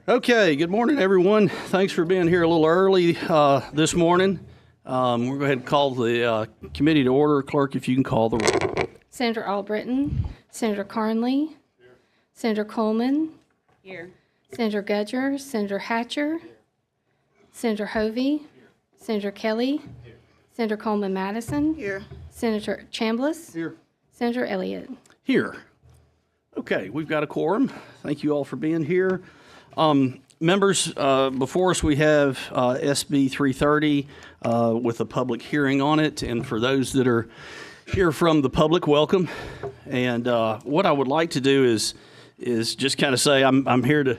Okay, good morning, everyone. Thanks for being here a little early this morning. We're going to go ahead and call the committee to order. Clerk, if you can call the roll. Senator Albritton, Senator Carnley, Senator Coleman, Here. Senator Gudger, Senator Hatcher, Senator Hovey, Senator Kelly, Senator Coleman Madison, Here. Senator Chambliss, Here. Senator Elliott. Here. Okay, we've got a quorum. Thank you all for being here. Members, before us we have SB 330 with a public hearing on it. And for those that are here from the public, welcome. And what I would like to do is just kind of say I'm here to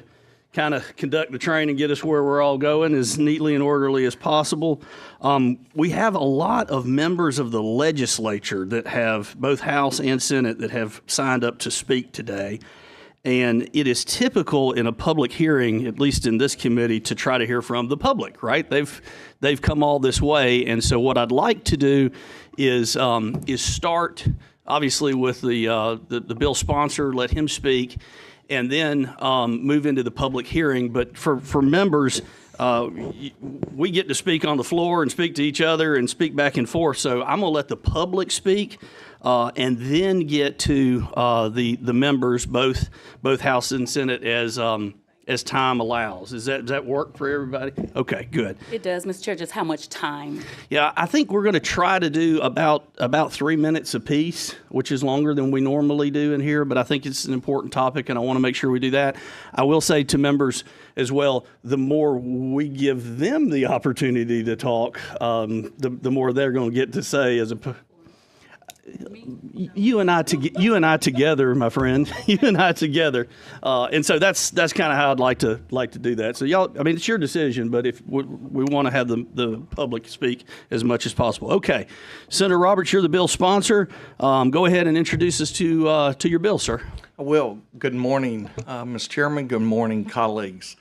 kind of conduct the train and get us where we're all going as neatly and orderly as possible. We have a lot of members of the legislature that have, both House and Senate, that have signed up to speak today. And it is typical in a public hearing, at least in this committee, to try to hear from the public, right? They've come all this way. And so what I'd like to do is start, obviously, with the bill sponsor, let him speak, and then move into the public hearing. But for members, we get to speak on the floor and speak to each other and speak back and forth. So I'm going to let the public speak and then get to the members, both House and Senate, as time allows. Does that work for everybody? Okay, good. It does, Mr. Chair. Just how much time? Yeah, I think we're going to try to do about 3 minutes apiece, which is longer than we normally do in here, but I think it's an important topic, and I want to make sure we do that. I will say to members as well, the more we give them the opportunity to talk, the more they're going to get to say as a... You and I together, my friend. You and I together, and so that's kind of how I'd like to do that. So y'all, I mean, it's your decision, but if we want to have the public speak as much as possible. Okay, Senator Roberts, you're the bill sponsor. Go ahead and introduce us to your bill, sir. I will. Good morning, Mr. Chairman. Good morning, colleagues.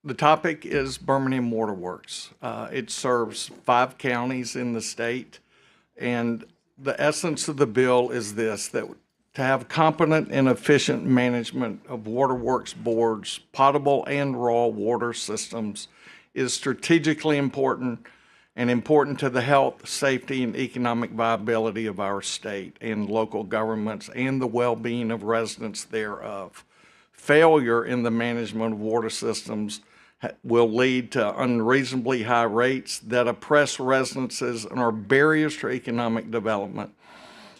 The topic is Birmingham Water Works. It serves 5 counties in the state, and the essence of the bill is this, that to have competent and efficient management of waterworks boards, potable and raw water systems is strategically important and important to the health, safety, and economic viability of our state and local governments and the well-being of residents thereof. Failure in the management of water systems will lead to unreasonably high rates that oppress residences and are barriers to economic development.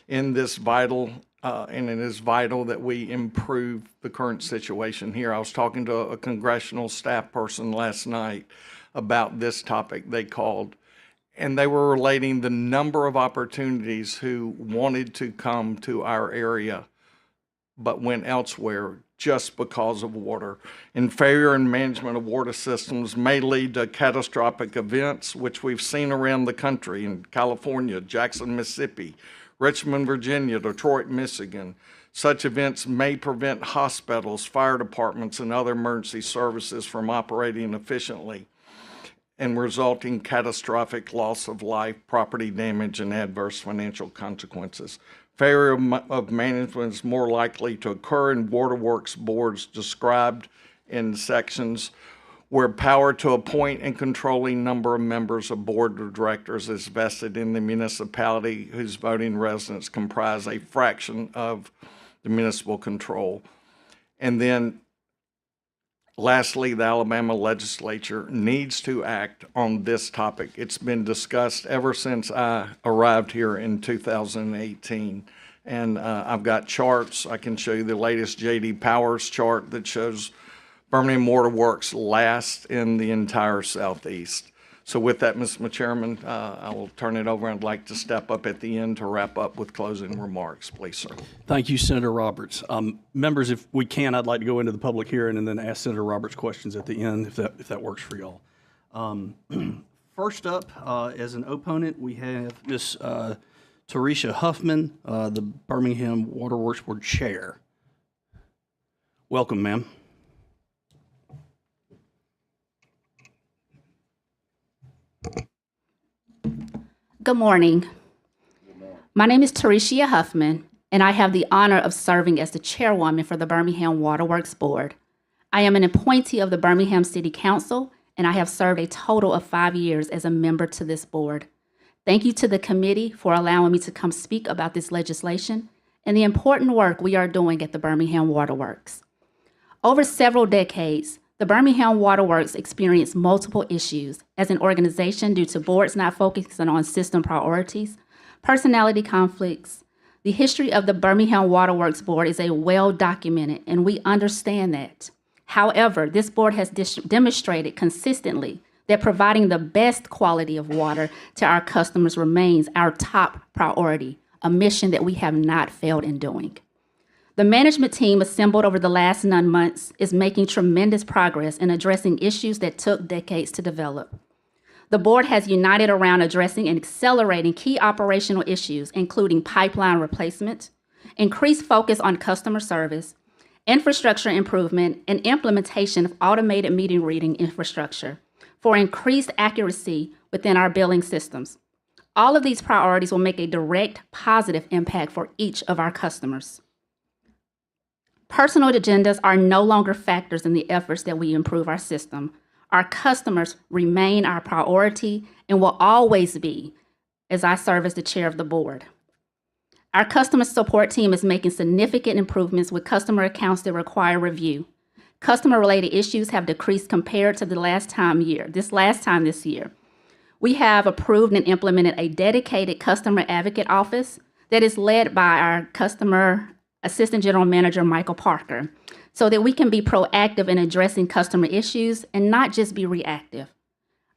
In this vital, and it is vital that we improve the current situation here. I was talking to a congressional staff person last night about this topic they called, and they were relating the number of opportunities who wanted to come to our area but went elsewhere just because of water. And failure in management of water systems may lead to catastrophic events, which we've seen around the country in California, Jackson, Mississippi, Richmond, Virginia, Detroit, Michigan. Such events may prevent hospitals, fire departments, and other emergency services from operating efficiently and resulting catastrophic loss of life, property damage, and adverse financial consequences. Failure of management is more likely to occur in waterworks boards described in sections where power to appoint and controlling number of members of board of directors is vested in the municipality whose voting residents comprise a fraction of the municipal control. And then lastly, the Alabama legislature needs to act on this topic. It's been discussed ever since I arrived here in 2018. And I've got charts. I can show you the latest J.D. Powers chart that shows Birmingham Water Works last in the entire Southeast. So with that, Mr. Chairman, I will turn it over. I'd like to step up at the end to wrap up with closing remarks, please, sir. Thank you, Senator Roberts. Members, if we can, I'd like to go into the public hearing and then ask Senator Roberts questions at the end, if that works for y'all. First up, as an opponent, we have Ms. Tarisha Huffman, the Birmingham Water Works Board Chair. Welcome, ma'am. Good morning. My name is Tarisha Huffman, and I have the honor of serving as the chairwoman for the Birmingham Water Works Board. I am an appointee of the Birmingham City Council, and I have served a total of 5 years as a member to this board. Thank you to the committee for allowing me to come speak about this legislation and the important work we are doing at the Birmingham Waterworks. Over several decades, the Birmingham Waterworks experienced multiple issues as an organization due to boards not focusing on system priorities, personality conflicts. The history of the Birmingham Waterworks Board is a well-documented, and we understand that. However, this board has demonstrated consistently that providing the best quality of water to our customers remains our top priority, a mission that we have not failed in doing. The management team assembled over the last 9 months is making tremendous progress in addressing issues that took decades to develop. The board has united around addressing and accelerating key operational issues, including pipeline replacement, increased focus on customer service, infrastructure improvement, and implementation of automated meter reading infrastructure for increased accuracy within our billing systems. All of these priorities will make a direct positive impact for each of our customers. Personal agendas are no longer factors in the efforts that we improve our system. Our customers remain our priority and will always be, as I serve as the chair of the board. Our customer support team is making significant improvements with customer accounts that require review. Customer-related issues have decreased compared to this year. We have approved and implemented a dedicated customer advocate office that is led by our customer assistant general manager, Michael Parker, so that we can be proactive in addressing customer issues and not just be reactive.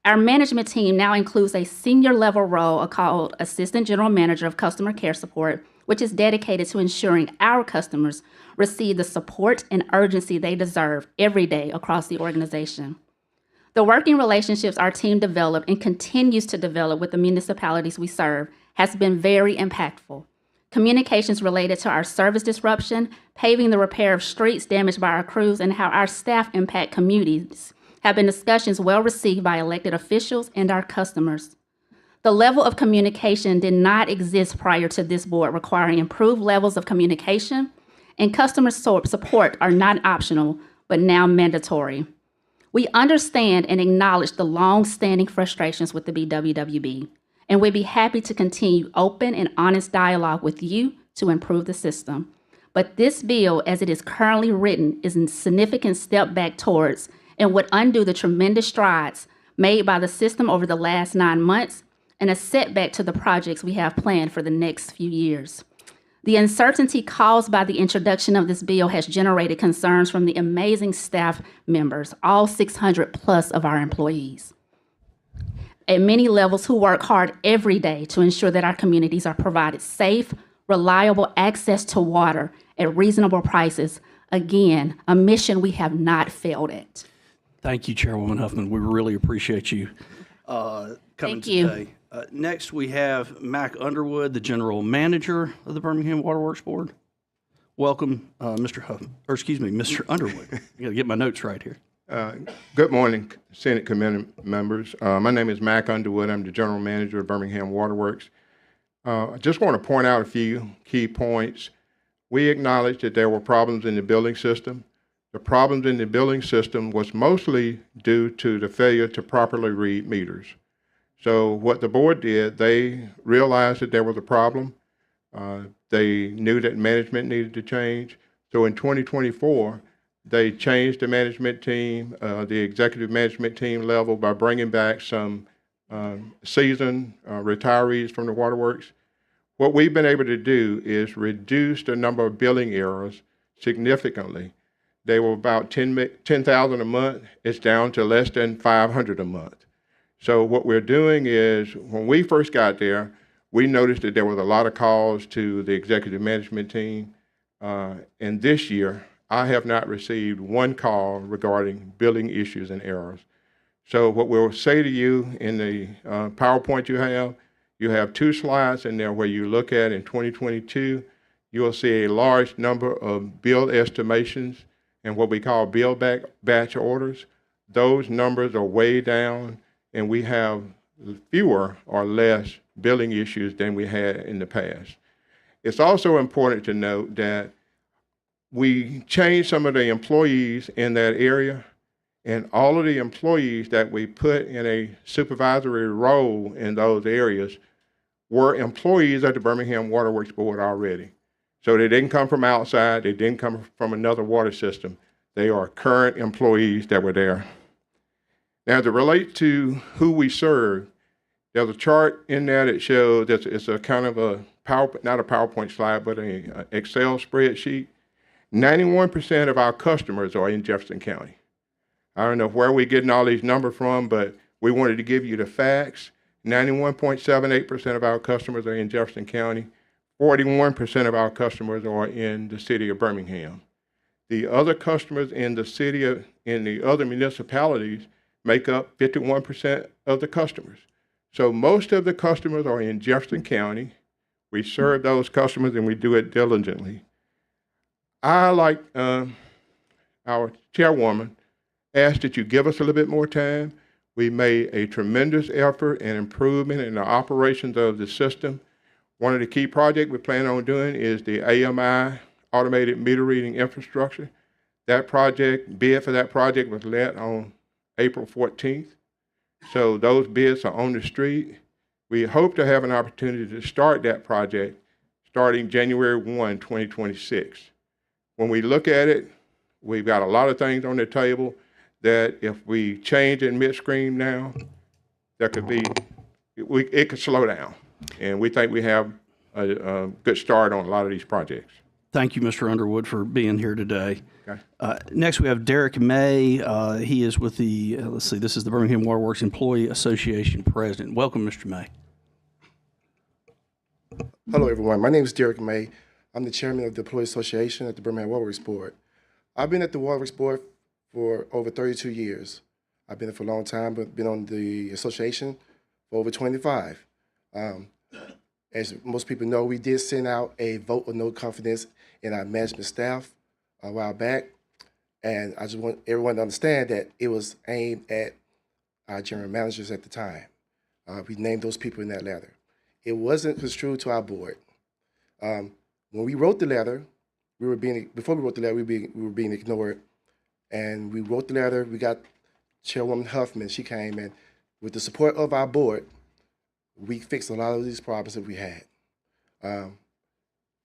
Our management team now includes a senior level role called Assistant General Manager of Customer Care Support, which is dedicated to ensuring our customers receive the support and urgency they deserve every day across the organization. The working relationships our team developed and continues to develop with the municipalities we serve has been very impactful. Communications related to our service disruption, paving the repair of streets damaged by our crews, and how our staff impact communities have been discussions well received by elected officials and our customers. The level of communication did not exist prior to this board, requiring improved levels of communication, and customer support are not optional, but now mandatory. We understand and acknowledge the long-standing frustrations with the BWWB, and we'd be happy to continue open and honest dialogue with you to improve the system. But this bill, as it is currently written, is a significant step back towards and would undo the tremendous strides made by the system over the last 9 months and a setback to the projects we have planned for the next few years. The uncertainty caused by the introduction of this bill has generated concerns from the amazing staff members, all 600 plus of our employees, at many levels who work hard every day to ensure that our communities are provided safe, reliable access to water at reasonable prices. Again, a mission we have not failed at. Thank you, Chairwoman Huffman. We really appreciate you coming Thank you. today. Next, we have Mac Underwood, the General Manager of the Birmingham Waterworks Board. Welcome, Mr. Underwood. I got to get my notes right here. Good morning, Senate Committee members. My name is Mac Underwood. I'm the General Manager of Birmingham Waterworks. I just want to point out a few key points. We acknowledge that there were problems in the building system. The problems in the building system was mostly due to the failure to properly read meters. So what the board did, they realized that there was a problem. They knew that management needed to change. So in 2024, they changed the management team, the executive management team level, by bringing back some seasoned retirees from the waterworks. What we've been able to do is reduce the number of billing errors significantly. They were about 10,000 a month. It's down to less than 500 a month. So what we're doing is, when we first got there, we noticed that there was a lot of calls to the executive management team. And this year, I have not received one call regarding billing issues and errors. So what we'll say to you in the PowerPoint you have 2 slides in there where you look at in 2022, you will see a large number of bill estimations and what we call bill batch orders. Those numbers are way down, and we have fewer or less billing issues than we had in the past. It's also important to note that we changed some of the employees in that area, and all of the employees that we put in a supervisory role in those areas were employees of the Birmingham Waterworks Board already. So they didn't come from outside, they didn't come from another water system. They are current employees that were there. Now, to relate to who we serve, there's a chart in there that shows it's a kind of a not a PowerPoint slide, but an Excel spreadsheet. 91% of our customers are in Jefferson County. I don't know where we're getting all these numbers from, but we wanted to give you the facts. 91.78% of our customers are in Jefferson County. 41% of our customers are in the city of Birmingham. The other customers in the other municipalities make up 51% of the customers. So most of the customers are in Jefferson County. We serve those customers and we do it diligently. I, like our chairwoman, ask that you give us a little bit more time. We made a tremendous effort and improvement in the operations of the system. One of the key projects we plan on doing is the AMI, automated meter reading infrastructure. That project, bid for that project was let on April 14th. So those bids are on the street. We hope to have an opportunity to start that project starting January 1, 2026. When we look at it, we've got a lot of things on the table that if we change in midstream now, there could be, it could slow down. And we think we have a good start on a lot of these projects. Thank you, Mr. Underwood, for being here today. Okay. Next, we have Derek May. He is with the, this is the Birmingham Waterworks Employee Association President. Welcome, Mr. May. Hello, everyone. My name is Derek May. I'm the chairman of the Employee Association at the Birmingham Waterworks Board. I've been at the Waterworks Board for over 32 years. I've been there for a long time, but been on the association for over 25. As most people know, we did send out a vote of no confidence in our management staff a while back, and I just want everyone to understand that it was aimed at our general managers at the time. We named those people in that letter. It wasn't construed to our board. When we wrote the letter, before we wrote the letter, we were being ignored, and we wrote the letter. We got Chairwoman Huffman. She came, and with the support of our board, we fixed a lot of these problems that we had.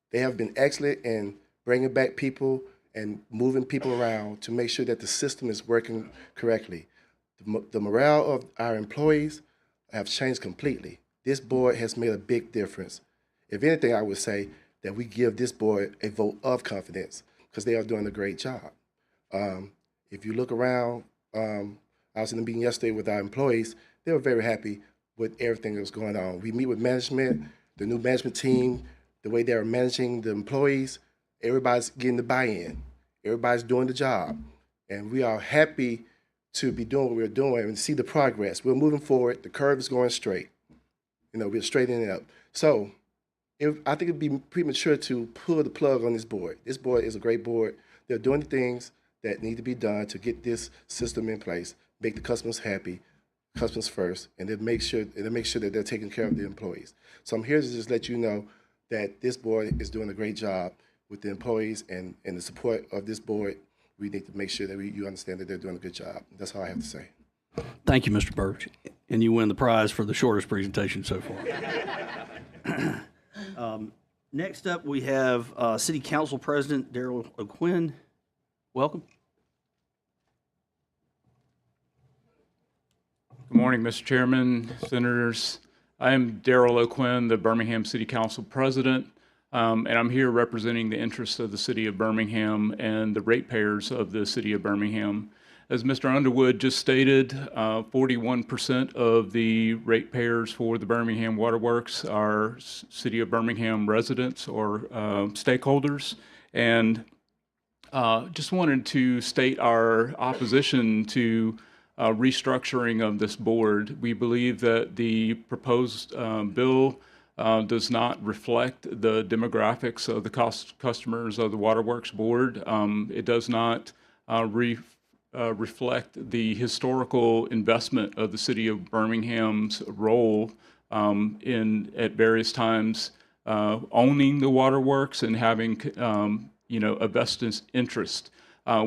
They have been excellent in bringing back people and moving people around to make sure that the system is working correctly. The morale of our employees have changed completely. This board has made a big difference. If anything, I would say that we give this board a vote of confidence because they are doing a great job. If you look around, I was in the meeting yesterday with our employees. They were very happy with everything that was going on. We meet with management, the new management team, the way they're managing the employees. Everybody's getting the buy-in. Everybody's doing the job. And we are happy to be doing what we're doing and see the progress. We're moving forward. The curve is going straight. You know, we're straightening it up. So I think it'd be premature to pull the plug on this board. This board is a great board. They're doing the things that need to be done to get this system in place, make the customers happy, customers first, and then make sure that they're taking care of the employees. So I'm here to just let you know that this board is doing a great job with the employees, and the support of this board. We need to make sure that you understand that they're doing a good job. That's all I have to say. Thank you, Mr. Burge. And you win the prize for the shortest presentation so far. Next up, we have City Council President Darrell O'Quinn. Welcome. Good morning, Mr. Chairman, Senators. I am Darrell O'Quinn, the Birmingham City Council President, and I'm here representing the interests of the City of Birmingham and the ratepayers of the City of Birmingham. As Mr. Underwood just stated, 41% of the ratepayers for the Birmingham Waterworks are City of Birmingham residents or stakeholders, and just wanted to state our opposition to restructuring of this board. We believe that the proposed bill does not reflect the demographics of the customers of the Waterworks Board. It does not reflect the historical investment of the City of Birmingham's role at various times owning the waterworks and having a vested interest.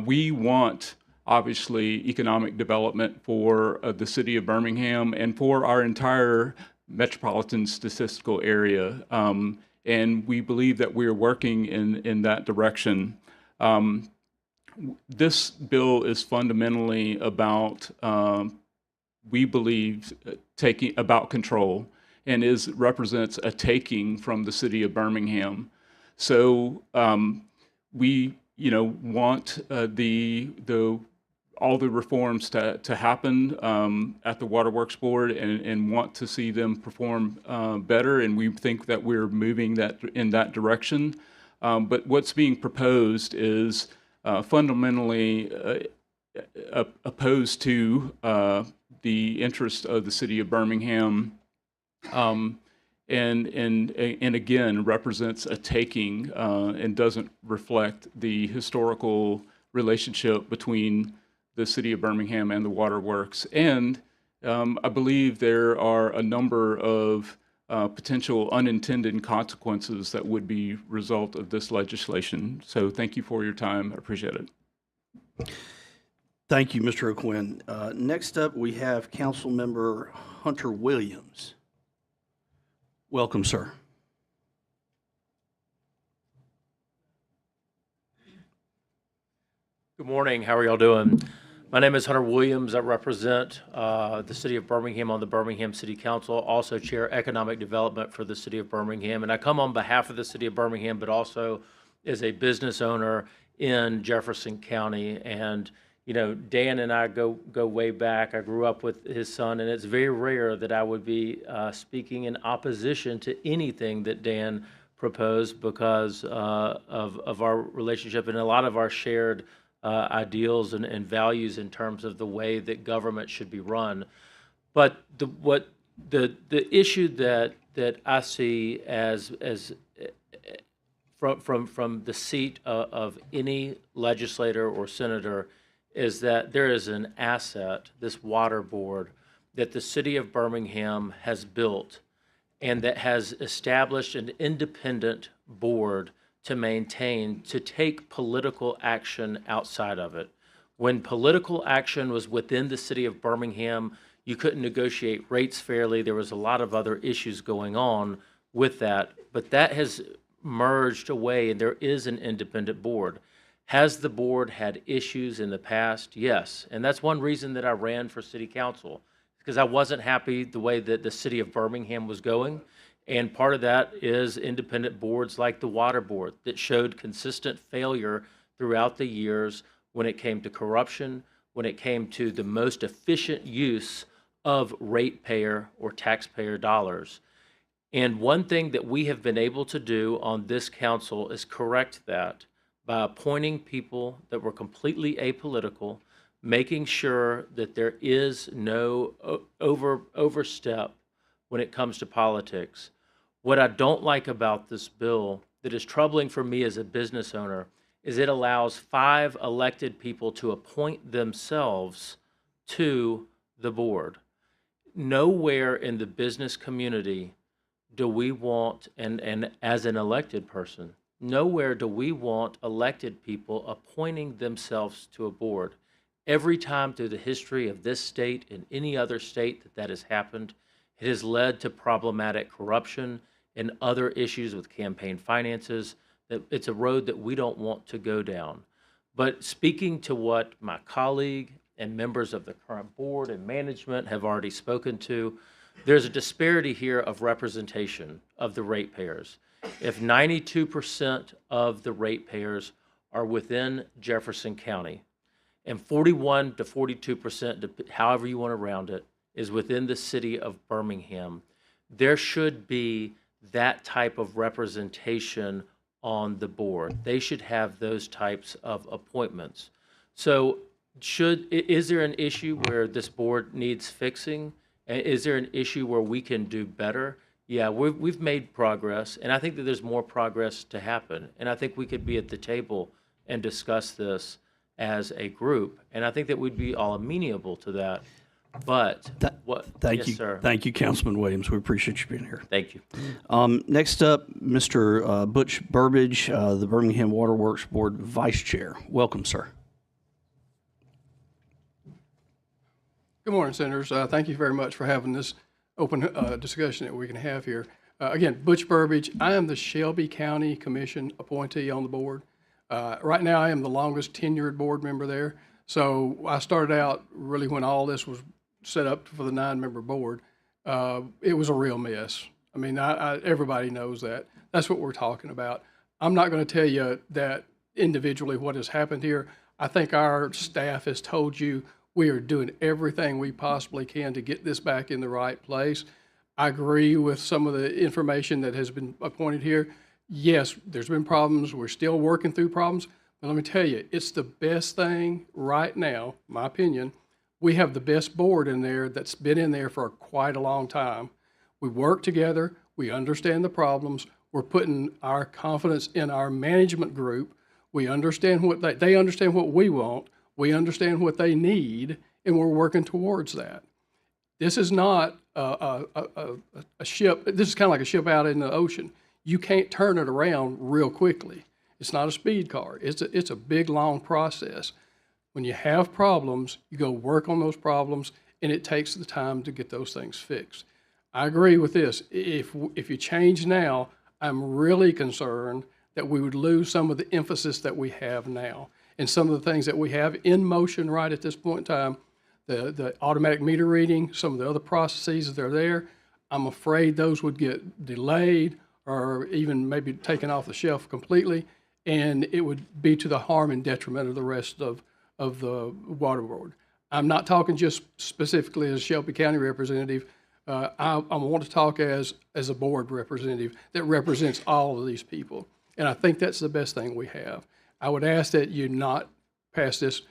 We want, obviously, economic development for the city of Birmingham and for our entire metropolitan statistical area. And we believe that we're working in that direction. This bill is fundamentally about, we believe, taking about control, and represents a taking from the city of Birmingham. So we, want all the reforms to happen at the Waterworks Board, and want to see them perform better, and we think that we're moving in that direction. But what's being proposed is fundamentally opposed to the interest of the city of Birmingham, and again represents a taking and doesn't reflect the historical relationship between the city of Birmingham and the Waterworks. And I believe there are a number of potential unintended consequences that would be result of this legislation. So thank you for your time. I appreciate it. Thank you, Mr. O'Quinn. Next up, we have Councilmember Hunter Williams. Welcome, sir. Good morning. How are y'all doing? My name is Hunter Williams. I represent the city of Birmingham on the Birmingham City Council, also chair economic development for the city of Birmingham. And I come on behalf of the city of Birmingham, but also as a business owner in Jefferson County. And, Dan and I go way back. I grew up with his son, and it's very rare that I would be speaking in opposition to anything that Dan proposed because of our relationship and a lot of our shared ideals and values in terms of the way that government should be run. But the issue that I see as from the seat of any legislator or senator is that there is an asset, this water board, that the city of Birmingham has built and that has established an independent board to maintain, to take political action outside of it. When political action was within the city of Birmingham, you couldn't negotiate rates fairly. There was a lot of other issues going on with that, but that has merged away and there is an independent board. Has the board had issues in the past? Yes, and that's one reason that I ran for city council, because I wasn't happy the way that the city of Birmingham was going. And part of that is independent boards like the Water Board that showed consistent failure throughout the years when it came to corruption, when it came to the most efficient use of ratepayer or taxpayer dollars. And one thing that we have been able to do on this council is correct that by appointing people that were completely apolitical, making sure that there is no overstep when it comes to politics. What I don't like about this bill that is troubling for me as a business owner is it allows 5 elected people to appoint themselves to the board. Nowhere in the business community do we want, and as an elected person, nowhere do we want elected people appointing themselves to a board. Every time through the history of this state and any other state that has happened, it has led to problematic corruption and other issues with campaign finances. That it's a road that we don't want to go down. But speaking to what my colleague and members of the current board and management have already spoken to, there's a disparity here of representation of the ratepayers. If 92% of the ratepayers are within Jefferson County, and 41 to 42%, however you want to round it, is within the city of Birmingham, there should be that type of representation on the board. They should have those types of appointments. So is there an issue where this board needs fixing? Is there an issue where we can do better? Yeah, we've made progress, and I think that there's more progress to happen. And I think we could be at the table and discuss this as a group. And I think that we'd be all amenable to that. But what? Thank Yes, you. sir. Thank you, Councilman Williams. We appreciate you being here. Thank you. Next up, Mr. Butch Burbidge, the Birmingham Waterworks Board Vice Chair. Welcome, sir. Good morning, Senators. Thank you very much for having this open discussion that we can have here. Again, Butch Burbidge. I am the Shelby County Commission appointee on the board. Right now, I am the longest tenured board member there. So I started out really when all this was set up for the 9-member board. It was a real mess. I mean, everybody knows that. That's what we're talking about. I'm not going to tell you that individually what has happened here. I think our staff has told you we are doing everything we possibly can to get this back in the right place. I agree with some of the information that has been appointed here. Yes, there's been problems. We're still working through problems. But let me tell you, it's the best thing right now, my opinion. We have the best board in there that's been in there for quite a long time. We work together. We understand the problems. We're putting our confidence in our management group. We understand what they understand what we want. We understand what they need, and we're working towards that. This is not a ship. This is kind of like a ship out in the ocean. You can't turn it around real quickly. It's not a speed car. It's a big, long process. When you have problems, you go work on those problems, and it takes the time to get those things fixed. I agree with this. If you change now, I'm really concerned that we would lose some of the emphasis that we have now. And some of the things that we have in motion right at this point in time, the automatic meter reading, some of the other processes that are there, I'm afraid those would get delayed or even maybe taken off the shelf completely, and it would be to the harm and detriment of the rest of the water board. I'm not talking just specifically as a Shelby County representative. I want to talk as a board representative that represents all of these people, and I think that's the best thing we have. I would ask that you not pass this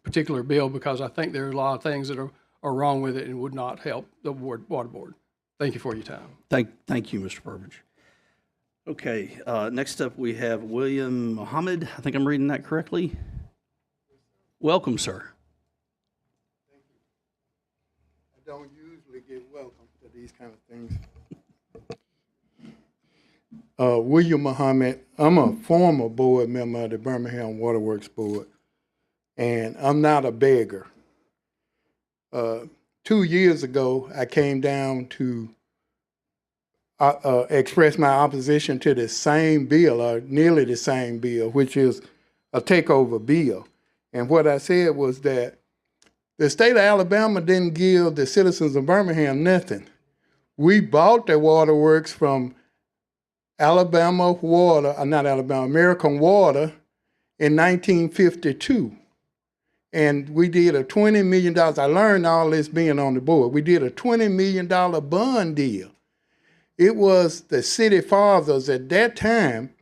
particular bill because I think there are a lot of things that are wrong with it and would not help the water board. Thank you for your time. Thank you, Mr. Burbidge. Okay, next up we have William Muhammad. I think I'm reading that correctly. Welcome, sir. I don't usually get welcome to these kind of things. William Muhammad, I'm a former board member of the Birmingham Waterworks Board, and I'm not a beggar. 2 years ago, I came down to express my opposition to the same bill, or nearly the same bill, which is a takeover bill. And what I said was that the state of Alabama didn't give the citizens of Birmingham nothing. We bought the waterworks from American Water in 1952. And we did a $20 million, I learned all this being on the board. We did a $20 million bond deal. It was the city fathers at that time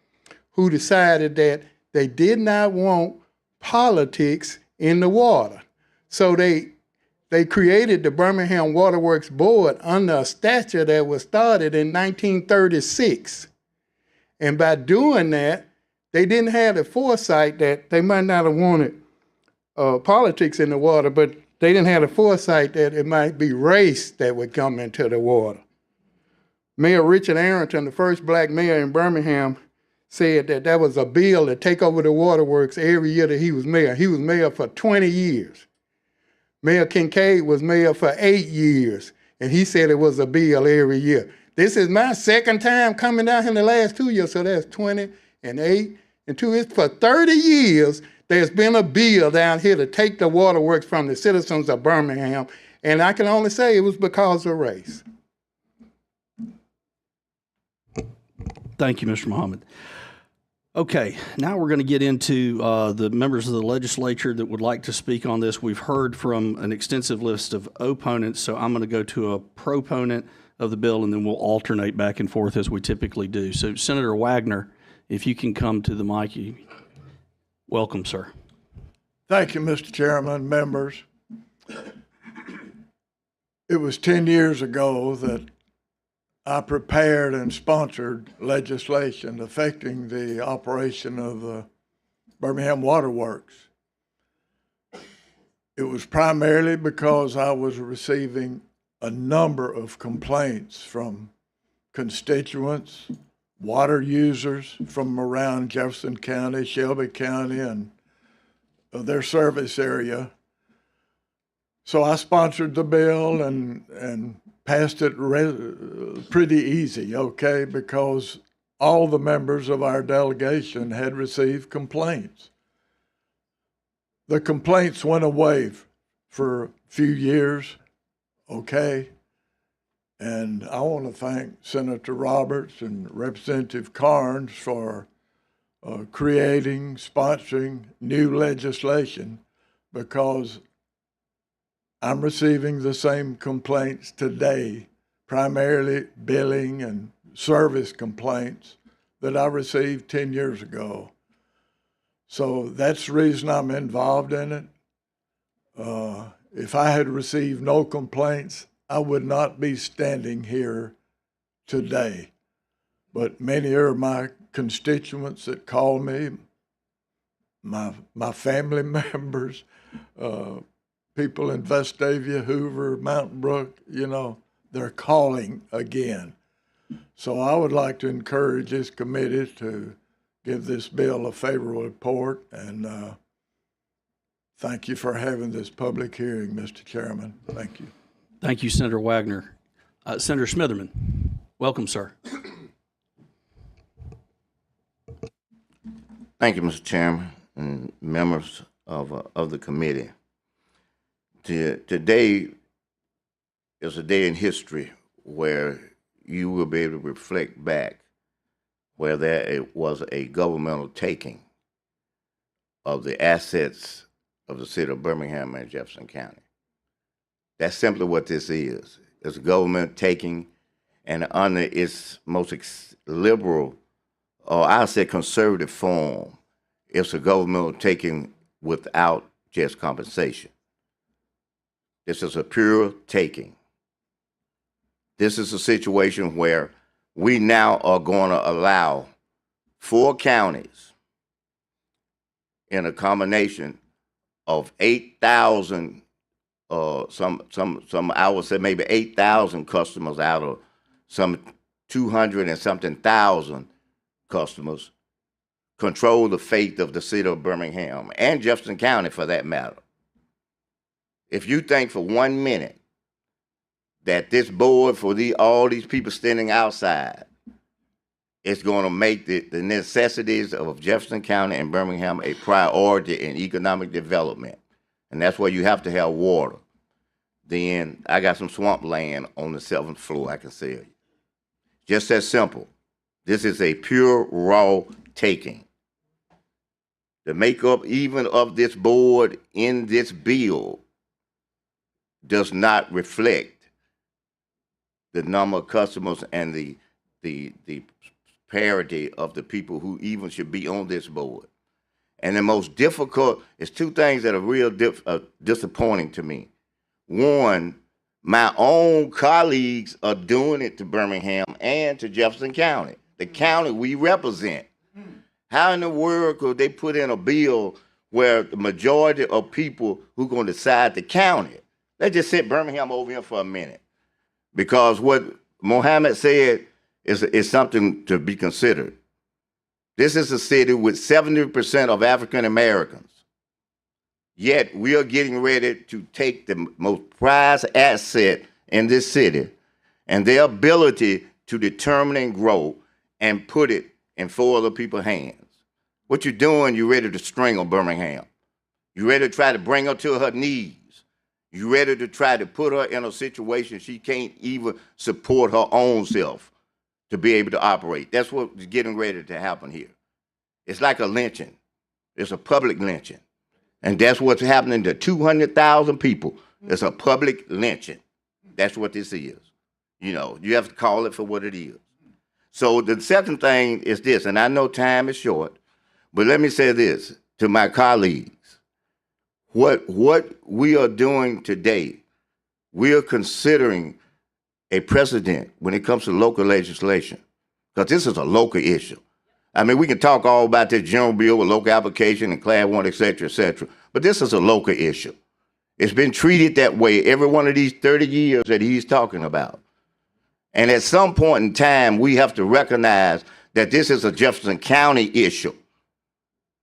who decided that they did not want politics in the water. So they created the Birmingham Waterworks Board under a statute that was started in 1936. And by doing that, they didn't have the foresight that they might not have wanted politics in the water, but they didn't have the foresight that it might be race that would come into the water. Mayor Richard Arrington, the first black mayor in Birmingham, said that that was a bill to take over the waterworks every year that he was mayor. He was mayor for 20 years. Mayor Kincaid was mayor for 8 years, and he said it was a bill every year. This is my second time coming down here in the last 2 years, so that's 20 and 8 and 2. It's for 30 years there's been a bill down here to take the waterworks from the citizens of Birmingham, and I can only say it was because of race. Thank you, Mr. Muhammad. Okay, now we're going to get into the members of the legislature that would like to speak on this. We've heard from an extensive list of opponents, so I'm going to go to a proponent of the bill, and then we'll alternate back and forth as we typically do. So, Senator Wagner, if you can come to the mic, welcome, sir. Thank you, Mr. Chairman, members. It was 10 years ago that I prepared and sponsored legislation affecting the operation of the Birmingham Waterworks. it was primarily because I was receiving a number of complaints from constituents, water users from around Jefferson County, Shelby County, and their service area. So I sponsored the bill and passed it pretty easy, okay, because all the members of our delegation had received complaints. The complaints went away for a few years, okay? And I want to thank Senator Roberts and Representative Carnes for creating, sponsoring new legislation, because I'm receiving the same complaints today, primarily billing and service complaints that I received 10 years ago. So that's the reason I'm involved in it. If I had received no complaints, I would not be standing here today. But many are my constituents that call me, my family members, people in Vestavia, Hoover, Mountain Brook, you know, they're calling again. So I would like to encourage this committee to give this bill a favorable report, and thank you for having this public hearing, Mr. Chairman. Thank you. Thank you, Senator Wagner. Senator Smitherman, welcome, sir. Thank you, Mr. Chairman and members of the committee. Today is a day in history where you will be able to reflect back where there was a governmental taking of the assets of the city of Birmingham and Jefferson County. That's simply what this is. It's a government taking, and under its most liberal, or I say conservative form, it's a governmental taking without just compensation. This is a pure taking. This is a situation where we now are going to allow 4 counties in a combination of 8,000, some I would say maybe 8,000 customers out of some 200 and something thousand customers, control the fate of the city of Birmingham and Jefferson County for that matter. If you think for 1 minute that this board for all these people standing outside is going to make the necessities of Jefferson County and Birmingham a priority in economic development, and that's where you have to have water, then I got some swamp land on the 7th floor I can sell you. Just that simple. This is a pure raw taking. The makeup even of this board in this bill does not reflect the number of customers and the parity of the people who even should be on this board. And the most difficult is 2 things that are real disappointing to me. One, my own colleagues are doing it to Birmingham and to Jefferson County, the county we represent. How in the world could they put in a bill where the majority of people who are going to decide the county, let's just sit Birmingham over here for a minute. Because what Mohammed said is something to be considered. This is a city with 70% of African Americans. Yet we are getting ready to take the most prized asset in this city and their ability to determine and grow and put it in 4 other people's hands. What you're doing, you're ready to strangle Birmingham. You're ready to try to bring her to her knees. You're ready to try to put her in a situation she can't even support her own self to be able to operate. That's what's getting ready to happen here. It's like a lynching. It's a public lynching. And that's what's happening to 200,000 people. It's a public lynching. That's what this is. You know, you have to call it for what it is. So the second thing is this, and I know time is short, but let me say this to my colleagues. What we are doing today, we are considering a precedent when it comes to local legislation, because this is a local issue. I mean, we can talk all about this general bill with local application and class 1, et cetera, but this is a local issue. It's been treated that way every one of these 30 years that he's talking about. And at some point in time, we have to recognize that this is a Jefferson County issue.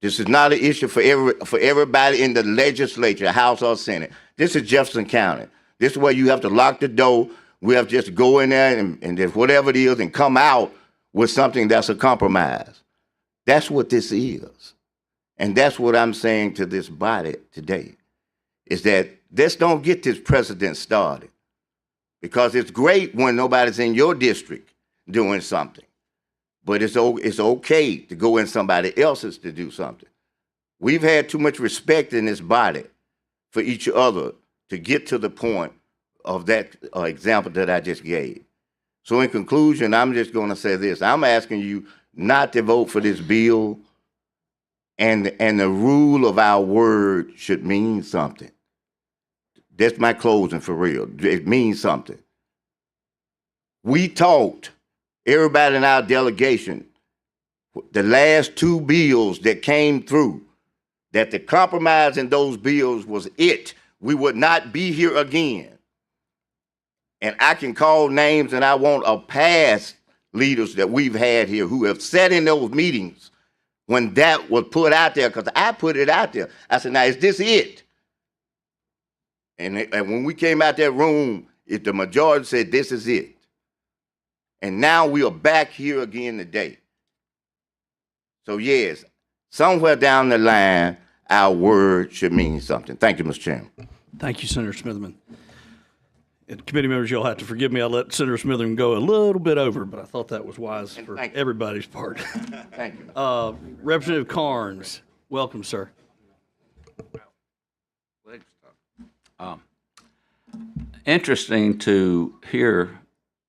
This is not an issue for everybody in the legislature, House or Senate. This is Jefferson County. This is where you have to lock the door. We have to just go in there and just whatever it is and come out with something that's a compromise. That's what this is. And that's what I'm saying to this body today, is that let's don't get this precedent started. Because it's great when nobody's in your district doing something. But it's okay to go in somebody else's to do something. We've had too much respect in this body for each other to get to the point of that example that I just gave. So in conclusion, I'm just going to say this. I'm asking you not to vote for this bill, and the rule of our word should mean something. That's my closing for real. It means something. We talked, everybody in our delegation, the last two bills that came through, that the compromise in those bills was it. We would not be here again. And I can call names, and I want of past leaders that we've had here who have sat in those meetings when that was put out there, because I put it out there. I said, now, is this it? And when we came out that room, the majority said, this is it. And now we are back here again today. So yes, somewhere down the line, our word should mean something. Thank you, Mr. Chairman. Thank you, Senator Smitherman. And committee members, you'll have to forgive me. I let Senator Smitherman go a little bit over, but I thought that was wise for everybody's part. Thank you. Representative Carnes, welcome, sir. Interesting to hear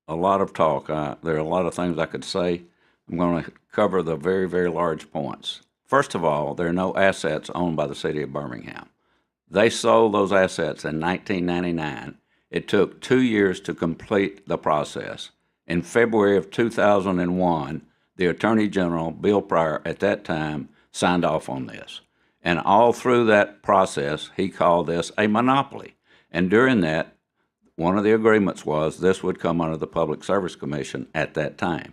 a lot of talk. There are a lot of things I could say. I'm going to cover the very, very large points. First of all, there are no assets owned by the city of Birmingham. They sold those assets in 1999. It took 2 years to complete the process. In February of 2001, the Attorney General, Bill Pryor, at that time, signed off on this. And all through that process, he called this a monopoly. And during that, one of the agreements was this would come under the Public Service Commission at that time.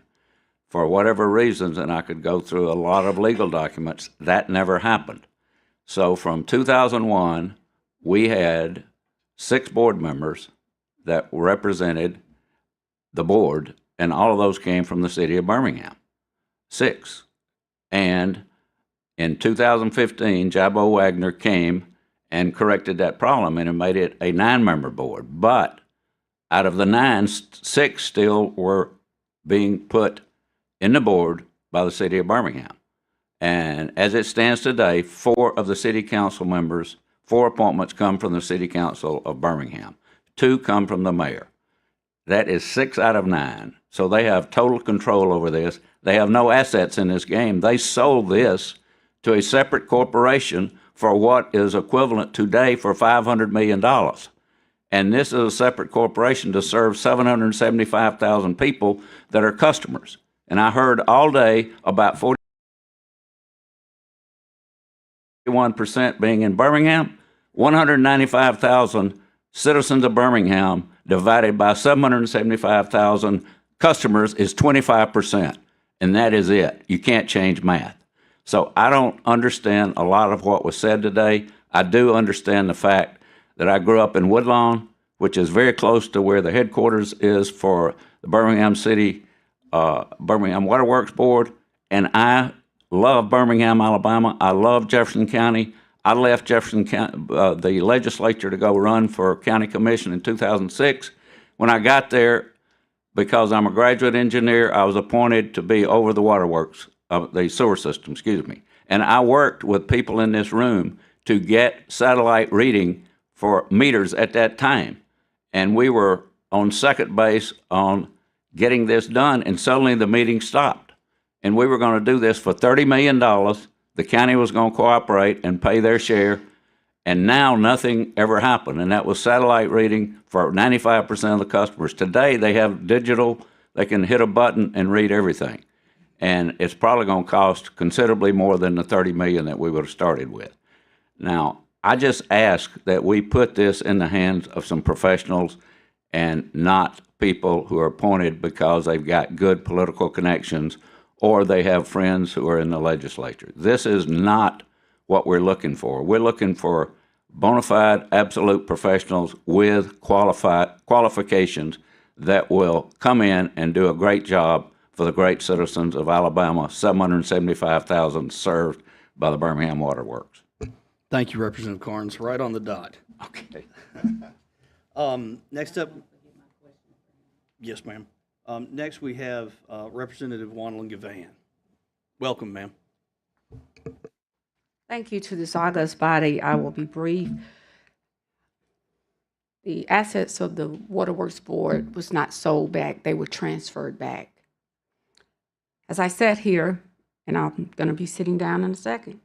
For whatever reasons, and I could go through a lot of legal documents, that never happened. So from 2001, we had 6 board members that represented the board, and all of those came from the city of Birmingham. 6. And in 2015, Jabbo Wagner came and corrected that problem, and it made it a 9-member board. But out of the 9, 6 still were being put in the board by the city of Birmingham. And as it stands today, 4 of the city council members, 4 appointments come from the city council of Birmingham. 2 come from the mayor. That is 6 out of 9. So they have total control over this. They have no assets in this game. They sold this to a separate corporation for what is equivalent today for $500 million. And this is a separate corporation to serve 775,000 people that are customers. And I heard all day about 41% being in Birmingham, 195,000 citizens of Birmingham divided by 775,000 customers is 25%. And that is it. You can't change math. So I don't understand a lot of what was said today. I do understand the fact that I grew up in Woodlawn, which is very close to where the headquarters is for the Birmingham City, Birmingham Water Works Board, and I love Birmingham, Alabama. I love Jefferson County. I left Jefferson County, the legislature, to go run for county commission in 2006. When I got there, because I'm a graduate engineer, I was appointed to be over the waterworks, the sewer system, excuse me. And I worked with people in this room to get satellite reading for meters at that time. And we were on second base on getting this done, and suddenly the meeting stopped. And we were going to do this for $30 million. The county was going to cooperate and pay their share, and now nothing ever happened. And that was satellite reading for 95% of the customers. Today, they have digital. They can hit a button and read everything. And it's probably going to cost considerably more than the $30 million that we would have started with. Now, I just ask that we put this in the hands of some professionals and not people who are appointed because they've got good political connections or they have friends who are in the legislature. This is not what we're looking for. We're looking for bona fide, absolute professionals with qualifications that will come in and do a great job for the great citizens of Alabama, 775,000 served by the Birmingham Water Works. Thank you, Representative Carnes. Right on the dot. Okay. Next up. Yes, ma'am. Next, we have Representative Wanlin Gavan. Welcome, ma'am. Thank you to this august body. I will be brief. The assets of the Waterworks Board was not sold back. They were transferred back. As I sat here, and I'm going to be sitting down in a second,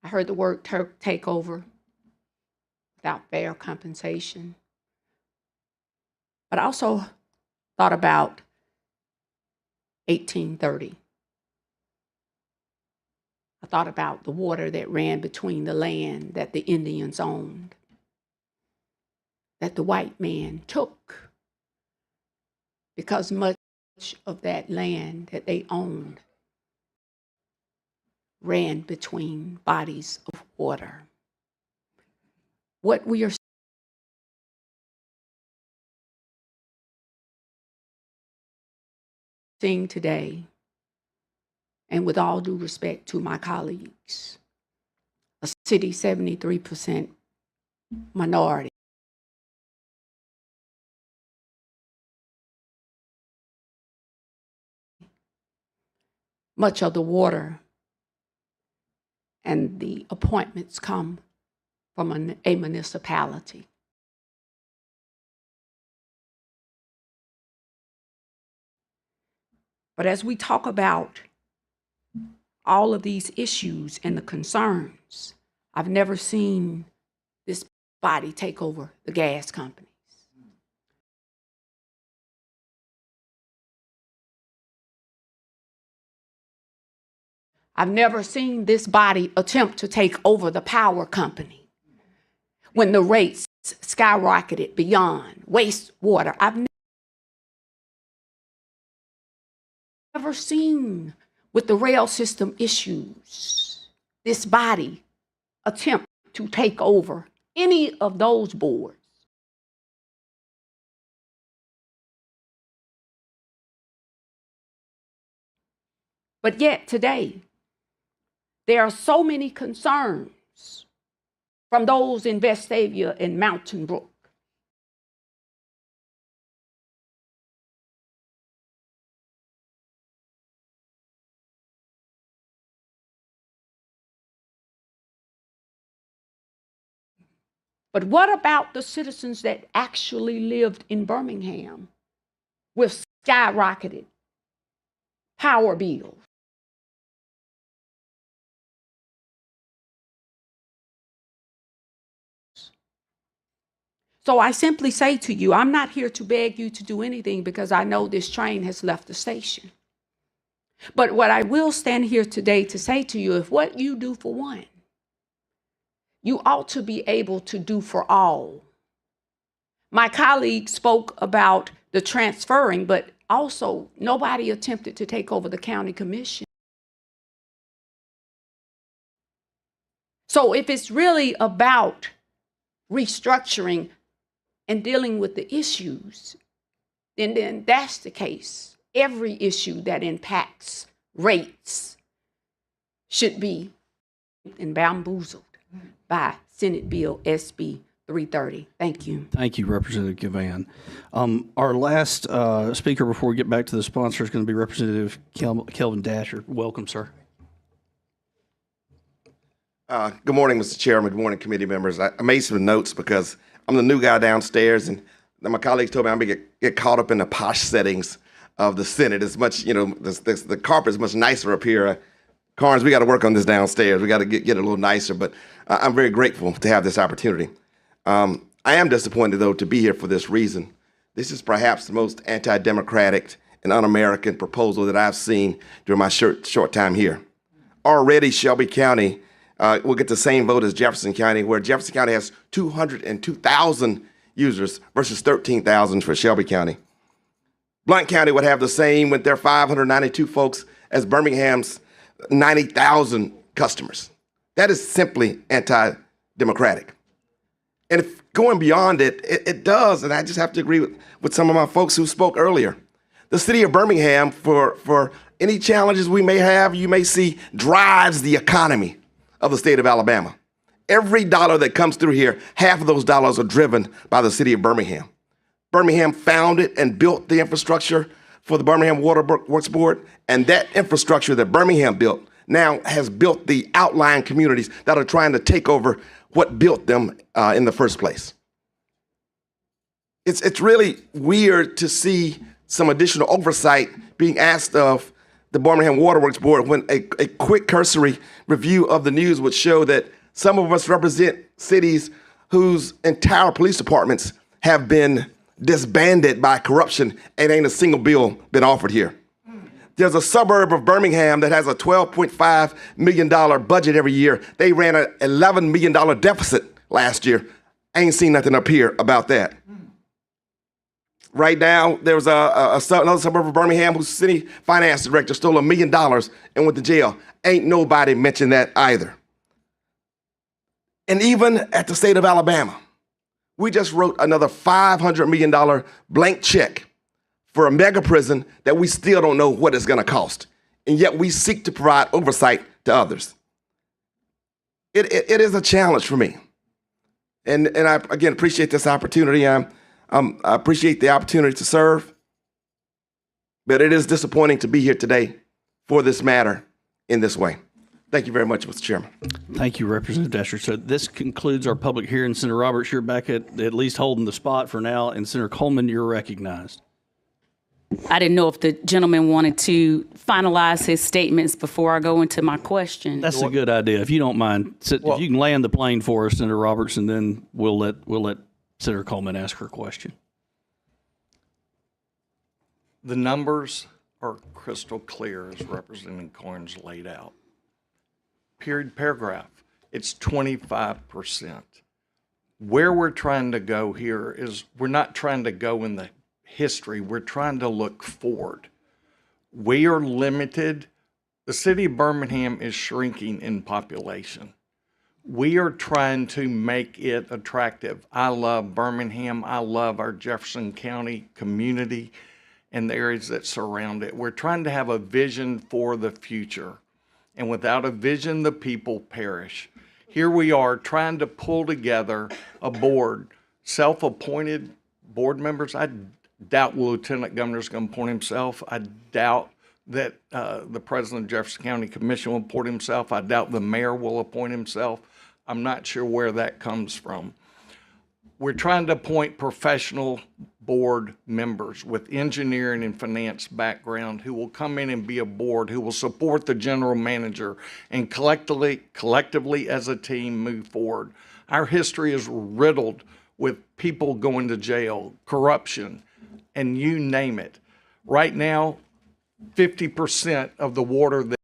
I heard the word takeover without fair compensation. But I also thought about 1830. I thought about the water that ran between the land that the Indians owned, that the white man took, because much of that land that they owned ran between bodies of water. What we are seeing today, and with all due respect to my colleagues, a city 73% minority, much of the water and the appointments come from a municipality. But as we talk about all of these issues and the concerns, I've never seen this body take over the gas companies. I've never seen this body attempt to take over the power company when the rates skyrocketed beyond wastewater. I've never seen, with the rail system issues, this body attempt to take over any of those boards. But yet today, there are so many concerns from those in Vestavia and Mountain Brook. But what about the citizens that actually lived in Birmingham with skyrocketed power bills? So I simply say to you, I'm not here to beg you to do anything because I know this train has left the station. But what I will stand here today to say to you, if what you do for one, you ought to be able to do for all. My colleague spoke about the transferring, but also nobody attempted to take over the county commission. So if it's really about restructuring and dealing with the issues, then that's the case. Every issue that impacts rates should be bamboozled by Senate Bill SB 330. Thank you. Thank you, Representative Gavan. Our last speaker before we get back to the sponsor is going to be Representative Kelvin Dasher. Welcome, sir. Good morning, Mr. Chairman. Good morning, committee members. I made some notes because I'm the new guy downstairs, and my colleagues told me I'm going to get caught up in the posh settings of the Senate. It's much, the carpet is much nicer up here. Carnes, we got to work on this downstairs. We got to get it a little nicer, but I'm very grateful to have this opportunity. I am disappointed, though, to be here for this reason. This is perhaps the most anti-democratic and un-American proposal that I've seen during my short time here. Already, Shelby County we'll get the same vote as Jefferson County, where Jefferson County has 202,000 users versus 13,000 for Shelby County. Blount County would have the same with their 592 folks as Birmingham's 90,000 customers. That is simply anti-democratic. And if going beyond it, it does, and I just have to agree with some of my folks who spoke earlier. The city of Birmingham, for any challenges we may have, you may see, drives the economy of the state of Alabama. Every dollar that comes through here, half of those dollars are driven by the city of Birmingham. Birmingham founded and built the infrastructure for the Birmingham Water Works Board, and that infrastructure that Birmingham built now has built the outlying communities that are trying to take over what built them in the first place. It's really weird to see some additional oversight being asked of the Birmingham Water Works Board when a quick cursory review of the news would show that some of us represent cities whose entire police departments have been disbanded by corruption and ain't a single bill been offered here. There's a suburb of Birmingham that has a $12.5 million budget every year. They ran an $11 million deficit last year. I ain't seen nothing up here about that. Right now, there's another suburb of Birmingham whose city finance director stole $1 million and went to jail. Ain't nobody mentioned that either. And even at the state of Alabama, we just wrote another $500 million blank check for a mega prison that we still don't know what it's going to cost. And yet we seek to provide oversight to others. It is a challenge for me. And I, again, appreciate this opportunity. I appreciate the opportunity to serve, but it is disappointing to be here today for this matter in this way. Thank you very much, Mr. Chairman. Thank you, Representative Dasher. So this concludes our public hearing. Senator Roberts, you're back at least holding the spot for now, and Senator Coleman, you're recognized. I didn't know if the gentleman wanted to finalize his statements before I go into my question. That's a good idea. If you don't mind, if you can land the plane for us, Senator Roberts, and then we'll let Senator Coleman ask her question. The numbers are crystal clear as Representative Corns laid out. Period, paragraph. It's 25%. Where we're trying to go here is we're not trying to go in the history. We're trying to look forward. We are limited. The city of Birmingham is shrinking in population. We are trying to make it attractive. I love Birmingham. I love our Jefferson County community and the areas that surround it. We're trying to have a vision for the future. And without a vision, the people perish. Here we are trying to pull together a board, self-appointed board members. I doubt the Lieutenant Governor's going to appoint himself. I doubt that the President of Jefferson County Commission will appoint himself. I doubt the mayor will appoint himself. I'm not sure where that comes from. We're trying to appoint professional board members with engineering and finance background who will come in and be a board, who will support the general manager and collectively as a team move forward. Our history is riddled with people going to jail, corruption, and you name it. Right now, 50% of the water that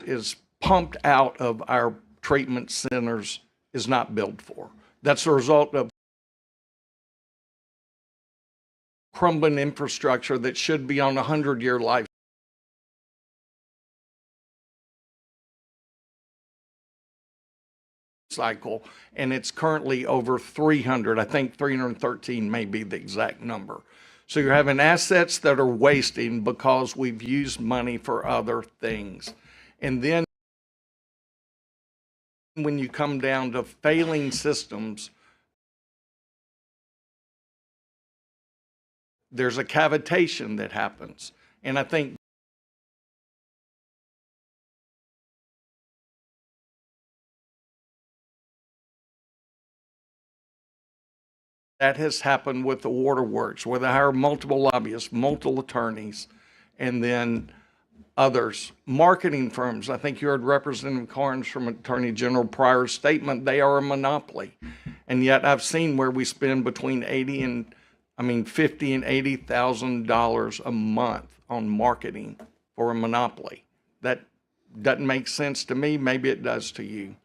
is pumped out of our treatment centers is not billed for. That's a result of crumbling infrastructure that should be on a 100-year life cycle, and it's currently over 300. I think 313 may be the exact number. So you're having assets that are wasting because we've used money for other things. And then when you come down to failing systems, there's a cavitation that happens. And I think that has happened with the waterworks, where they hire multiple lobbyists, multiple attorneys, and then others. Marketing firms, I think you heard Representative Carnes from Attorney General Pryor's statement, they are a monopoly. And yet I've seen where we spend between $50 and $80,000 a month on marketing for a monopoly. That Doesn't make sense to me. Maybe it does to you.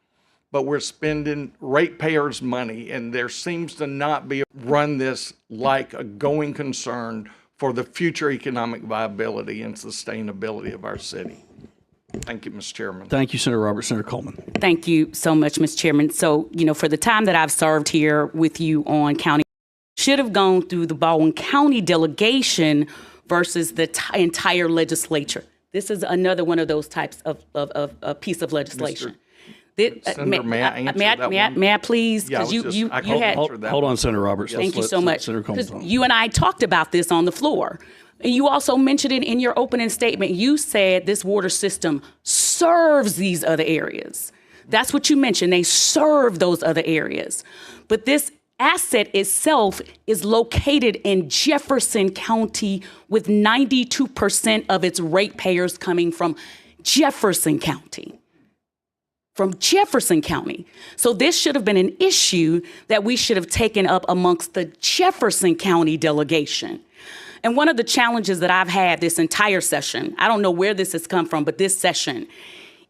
But we're spending ratepayers' money, and there seems to not be run this like a going concern for the future economic viability and sustainability of our city. Thank you, Mr. Chairman. Thank you, Senator Roberts. Senator Coleman. Thank you so much, Mr. Chairman. So, for the time that I've served here with you on county, should have gone through the Baldwin County delegation versus the entire legislature. This is another one of those types of piece of legislation. Senator, may I answer that one? May I please? Yeah, Because you had. Hold on, Senator Roberts. Thank you so much. Senator Coleman. Because you and I talked about this on the floor. And you also mentioned it in your opening statement. You said this water system serves these other areas. That's what you mentioned. They serve those other areas. But this asset itself is located in Jefferson County with 92% of its ratepayers coming from Jefferson County. From Jefferson County. So this should have been an issue that we should have taken up amongst the Jefferson County delegation. And one of the challenges that I've had this entire session, I don't know where this has come from, but this session,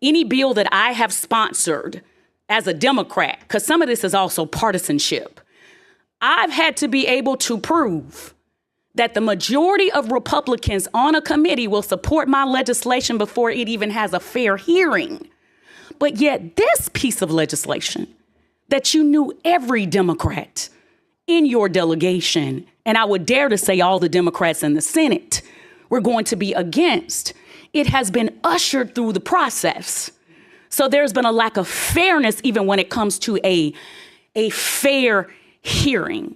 any bill that I have sponsored as a Democrat, because some of this is also partisanship, I've had to be able to prove that the majority of Republicans on a committee will support my legislation before it even has a fair hearing. But yet this piece of legislation that you knew every Democrat in your delegation, and I would dare to say all the Democrats in the Senate, were going to be against, it has been ushered through the process. So there's been a lack of fairness even when it comes to a fair hearing.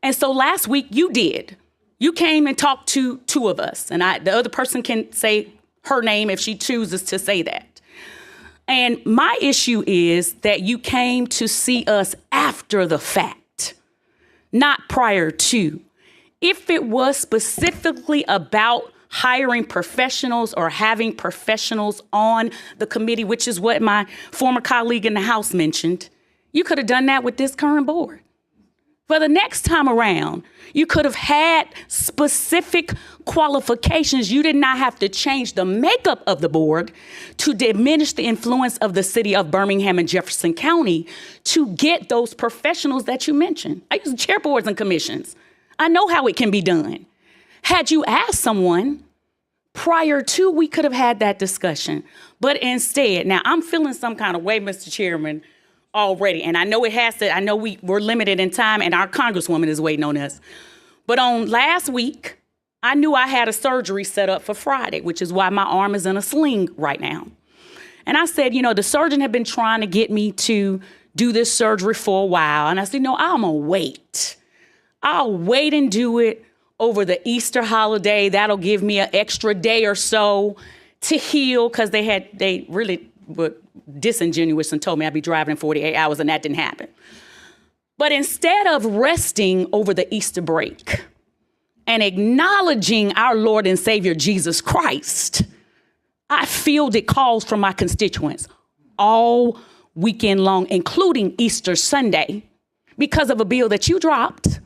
And so last week you did. You came and talked to two of us, and the other person can say her name if she chooses to say that. And my issue is that you came to see us after the fact, not prior to. If it was specifically about hiring professionals or having professionals on the committee, which is what my former colleague in the House mentioned, you could have done that with this current board. For the next time around, you could have had specific qualifications. You did not have to change the makeup of the board to diminish the influence of the city of Birmingham and Jefferson County to get those professionals that you mentioned. I used to chair boards and commissions. I know how it can be done. Had you asked someone prior to, we could have had that discussion. But instead, now I'm feeling some kind of way, Mr. Chairman, already. And I know it has to, I know we're limited in time and our Congresswoman is waiting on us. But on last week, I knew I had a surgery set up for Friday, which is why my arm is in a sling right now. And I said, the surgeon had been trying to get me to do this surgery for a while. And I said, I'm gonna wait. I'll wait and do it over the Easter holiday. That'll give me an extra day or so to heal, because they really were disingenuous and told me I'd be driving in 48 hours, and that didn't happen. But instead of resting over the Easter break and acknowledging our Lord and Savior Jesus Christ, I fielded calls from my constituents all weekend long, including Easter Sunday, because of a bill that you dropped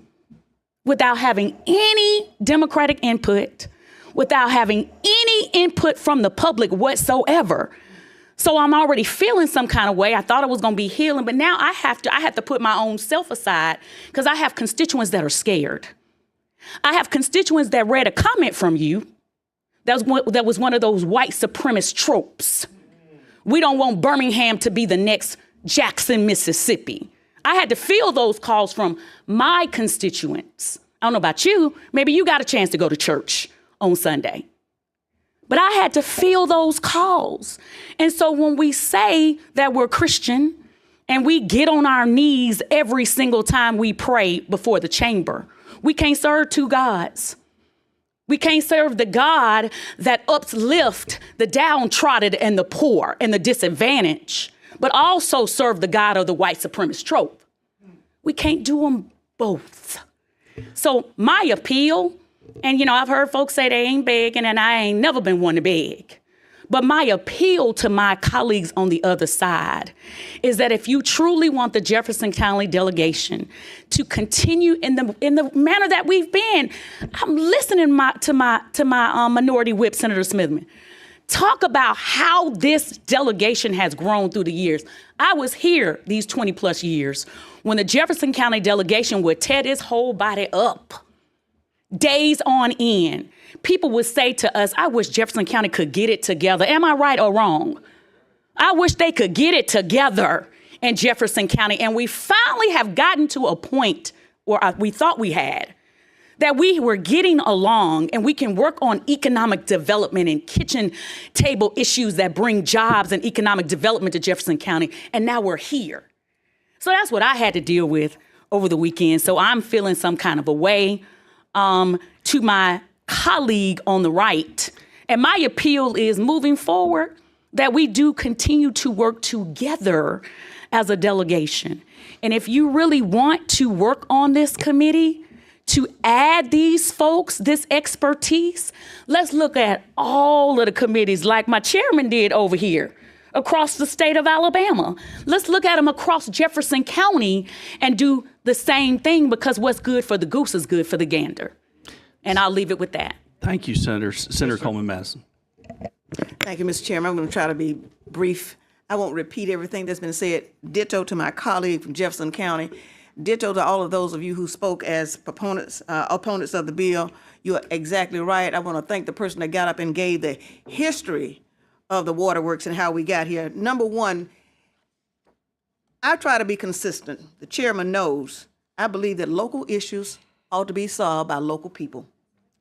without having any Democratic input, without having any input from the public whatsoever. So I'm already feeling some kind of way. I thought I was going to be healing, but now I have to put my own self aside, because I have constituents that are scared. I have constituents that read a comment from you that was one of those white supremacist tropes. We don't want Birmingham to be the next Jackson, Mississippi. I had to feel those calls from my constituents. I don't know about you. Maybe you got a chance to go to church on Sunday. But I had to feel those calls. And so when we say that we're Christian and we get on our knees every single time we pray before the chamber, we can't serve two gods. We can't serve the God that uplifts the downtrodden and the poor and the disadvantaged, but also serve the God of the white supremacist trope. We can't do them both. So my appeal, and I've heard folks say they ain't begging, and I ain't never been one to beg. But my appeal to my colleagues on the other side is that if you truly want the Jefferson County delegation to continue in the manner that we've been, I'm listening to my minority whip, Senator Smithman, Talk about how this delegation has grown through the years. I was here these 20 plus years when the Jefferson County delegation would tear this whole body up days on end. People would say to us, I wish Jefferson County could get it together. Am I right or wrong? I wish they could get it together in Jefferson County. And we finally have gotten to a point, or we thought we had, that we were getting along and we can work on economic development and kitchen table issues that bring jobs and economic development to Jefferson County. And now we're here. So that's what I had to deal with over the weekend. So I'm feeling some kind of a way to my colleague on the right. And my appeal is moving forward that we do continue to work together as a delegation. And if you really want to work on this committee, to add these folks, this expertise, let's look at all of the committees like my chairman did over here across the state of Alabama. Let's look at them across Jefferson County and do the same thing, because what's good for the goose is good for the gander. And I'll leave it with that. Thank you, Senator. Senator Coleman Madison. Thank you, Mr. Chairman. I'm going to try to be brief. I won't repeat everything that's been said. Ditto to my colleague from Jefferson County. Ditto to all of those of you who spoke as opponents of the bill. You're exactly right. I want to thank the person that got up and gave the history of the waterworks and how we got here. Number one, I try to be consistent. The chairman knows I believe that local issues ought to be solved by local people.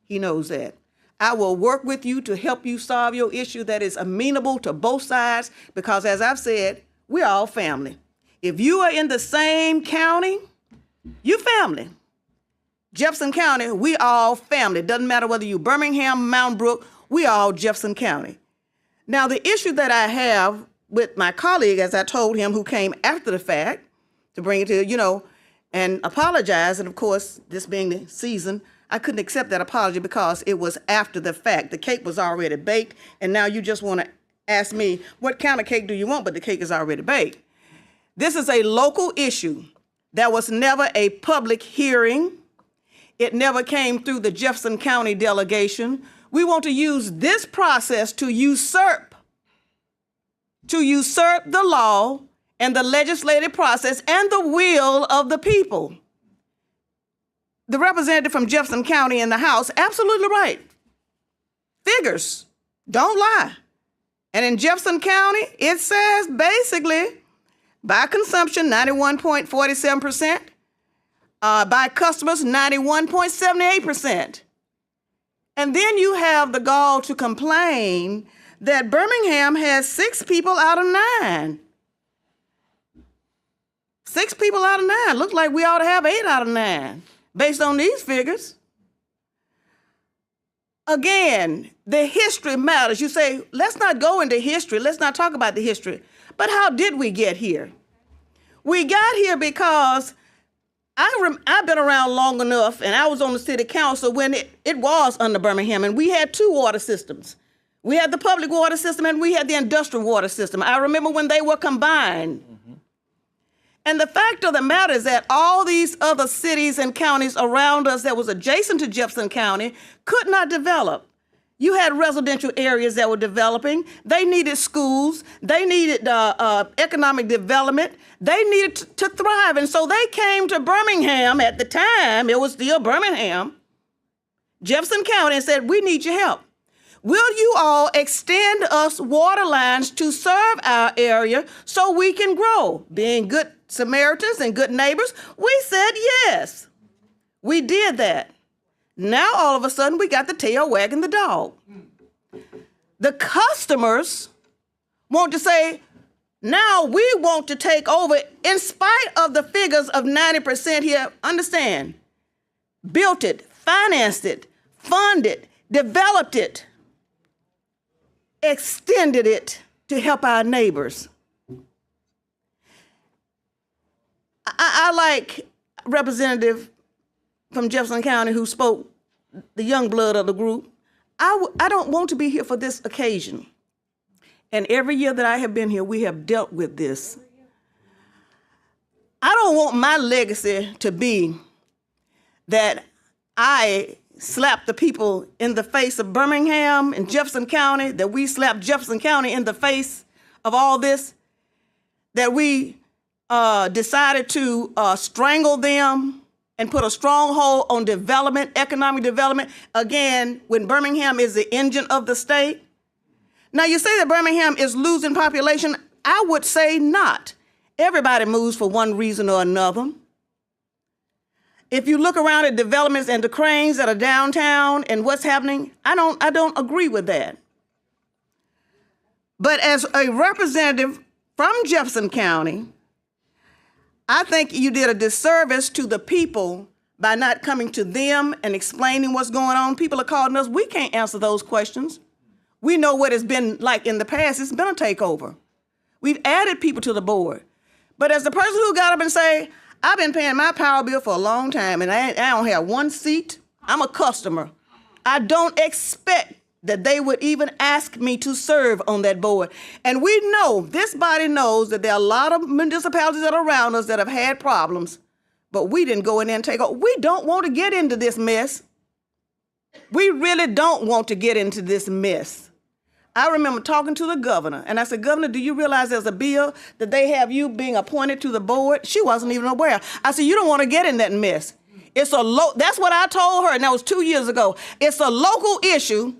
He knows that. I will work with you to help you solve your issue that is amenable to both sides, because as I've said, we're all family. If you are in the same county, you family. Jefferson County, we all family. Doesn't matter whether you Birmingham, Mountain Brook, we all Jefferson County. Now, the issue that I have with my colleague, as I told him, who came after the fact to bring it to, and apologize, and of course, this being the season, I couldn't accept that apology because it was after the fact. The cake was already baked, and now you just want to ask me, what kind of cake do you want? But the cake is already baked. This is a local issue. There was never a public hearing. It never came through the Jefferson County delegation. We want to use this process to usurp the law and the legislative process and the will of the people. The representative from Jefferson County in the House, absolutely right. Figures don't lie. And in Jefferson County, it says basically by consumption, 91.47%, by customers, 91.78%. And then you have the gall to complain that Birmingham has 6 people out of 9. 6 people out of 9. Looks like we ought to have 8 out of 9. Based on these figures. Again, the history matters. You say, let's not go into history. Let's not talk about the history. But how did we get here? We got here because I've been around long enough, and I was on the city council when it was under Birmingham, and we had 2 water systems. We had the public water system, and we had the industrial water system. I remember when they were combined. And the fact of the matter is that all these other cities and counties around us that was adjacent to Jefferson County could not develop. You had residential areas that were developing. They needed schools. They needed economic development. They needed to thrive. And so they came to Birmingham at the time. It was still Birmingham, Jefferson County, and said, we need your help. Will you all extend us water lines to serve our area so we can grow? Being good Samaritans and good neighbors, we said yes. We did that. Now all of a sudden we got the tail wagging the dog. The customers want to say, now we want to take over in spite of the figures of 90% here. Understand, built it, financed it, funded, developed it, extended it to help our neighbors. I like Representative from Jefferson County who spoke, the young blood of the group. I don't want to be here for this occasion. And every year that I have been here, we have dealt with this. I don't want my legacy to be that I slap the people in the face of Birmingham and Jefferson County, that we slap Jefferson County in the face of all this, that we decided to strangle them and put a stronghold on development, economic development, again, when Birmingham is the engine of the state. Now, you say that Birmingham is losing population. I would say not. Everybody moves for one reason or another. If you look around at developments and the cranes that are downtown and what's happening, I don't agree with that. But as a representative from Jefferson County, I think you did a disservice to the people by not coming to them and explaining what's going on. People are calling us. We can't answer those questions. We know what it's been like in the past. It's been a takeover. We've added people to the board. But as the person who got up and say, I've been paying my power bill for a long time and I don't have one seat, I'm a customer. I don't expect that they would even ask me to serve on that board. And we know, this body knows that there are a lot of municipalities that are around us that have had problems, but we didn't go in there and take over. We don't want to get into this mess. We really don't want to get into this mess. I remember talking to the governor, and I said, Governor, do you realize there's a bill that they have you being appointed to the board? She wasn't even aware. I said, you don't want to get in that mess. That's what I told her, and that was 2 years ago. It's a local issue.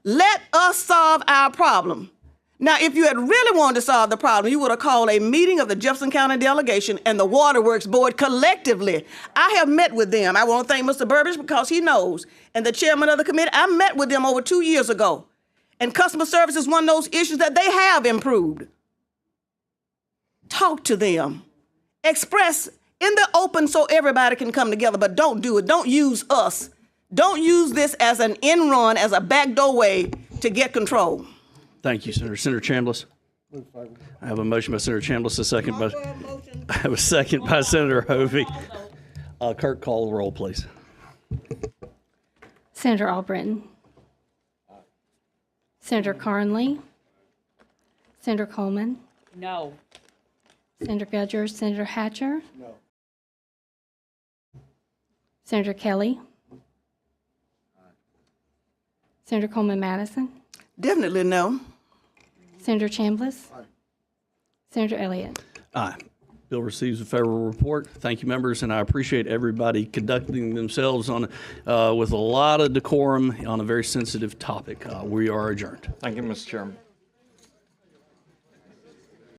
Let us solve our problem. Now, if you had really wanted to solve the problem, you would have called a meeting of the Jefferson County delegation and the Waterworks Board collectively. I have met with them. I want to thank Mr. Burbidge because he knows, and the chairman of the committee. I met with them over 2 years ago. And customer service is one of those issues that they have improved. Talk to them. Express in the open so everybody can come together, but don't do it. Don't use us. Don't use this as an end run, as a backdoor way to get control. Thank you, Senator. Senator Chambliss. I have a motion by Senator Chambliss, I have a second by Senator Hovey. Clerk, call the roll, please. Senator Albritton. Senator Carnley. Senator Coleman. No. Senator Gudger. Senator Hatcher. No. Senator Kelly. Senator Coleman Madison. Definitely no. Senator Chambliss. Aye. Senator Elliott. Aye. Bill receives a favorable report. Thank you, members, and I appreciate everybody conducting themselves on with a lot of decorum on a very sensitive topic. We are adjourned. Thank you, Mr. Chairman.